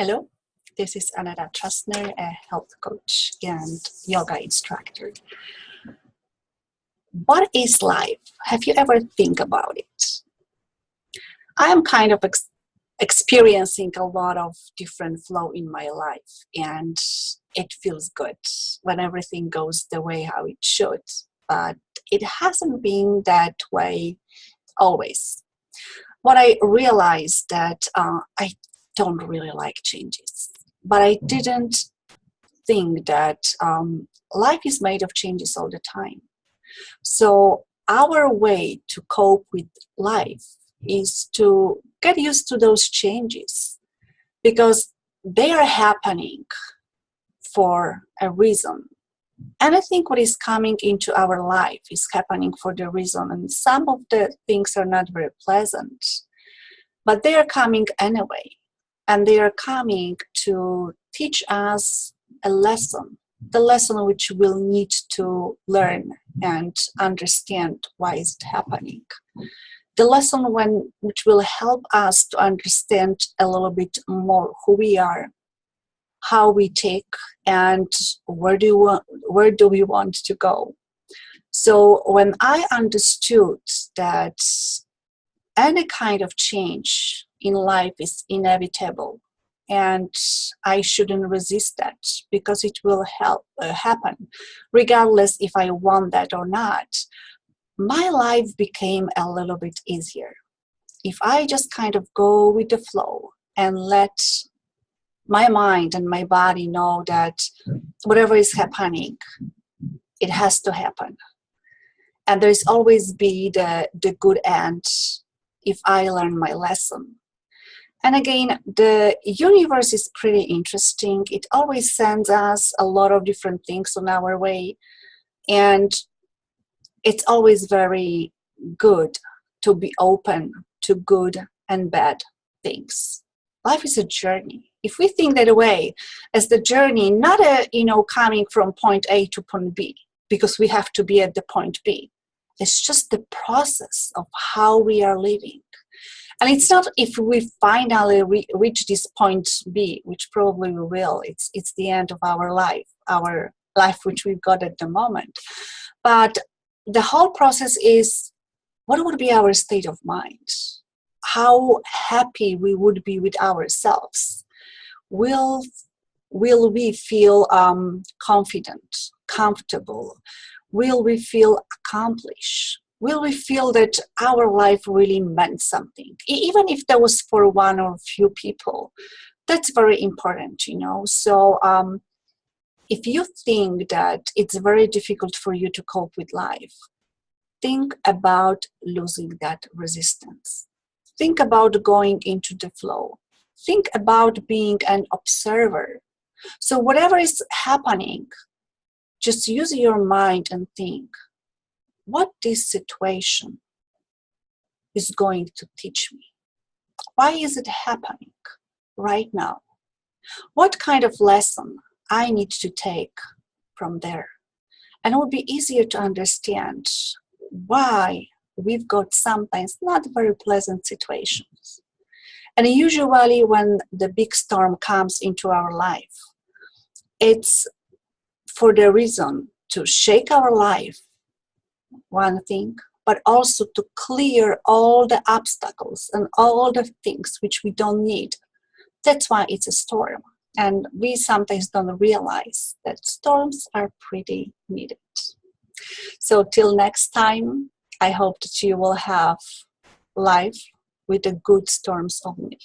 Hello, this is Anara Trustner, a health coach and yoga instructor. What is life? Have you ever think about it? I am kind of experiencing a lot of different flow in my life, and it feels good when everything goes the way how it should. But it hasn't been that way always. What I realized that I don't really like changes, but I didn't think that life is made of changes all the time. So our way to cope with life is to get used to those changes because they are happening for a reason. And I think what is coming into our life is happening for the reason. And some of the things are not very pleasant, but they are coming anyway. And they are coming to teach us a lesson, the lesson which we'll need to learn and understand why is it happening. The lesson which will help us to understand a little bit more who we are, how we take, and where do we want to go. So when I understood that any kind of change in life is inevitable, and I shouldn't resist that because it will happen, regardless if I want that or not, my life became a little bit easier. If I just kind of go with the flow and let my mind and my body know that whatever is happening, it has to happen. And there's always be the good end if I learn my lesson. And again, the universe is pretty interesting. It always sends us a lot of different things on our way. And it's always very good to be open to good and bad things. Life is a journey. If we think that way as the journey, not coming from point A to point B, because we have to be at the point B. It's just the process of how we are living. And it's not if we finally reach this point B, which probably we will. It's the end of our life which we've got at the moment. But the whole process is, what would be our state of mind? How happy we would be with ourselves? Will we feel confident, comfortable? Will we feel accomplished? Will we feel that our life really meant something? Even if that was for one or few people, that's very important, So if you think that it's very difficult for you to cope with life, think about losing that resistance. Think about going into the flow. Think about being an observer. So whatever is happening, just use your mind and think, what this situation is going to teach me? Why is it happening right now? What kind of lesson I need to take from there? And it would be easier to understand why we've got sometimes not very pleasant situations. And usually when the big storm comes into our life, it's for the reason to shake our life, one thing, but also to clear all the obstacles and all the things which we don't need. That's why it's a storm. And we sometimes don't realize that storms are pretty needed. So till next time, I hope that you will have life with the good storms only.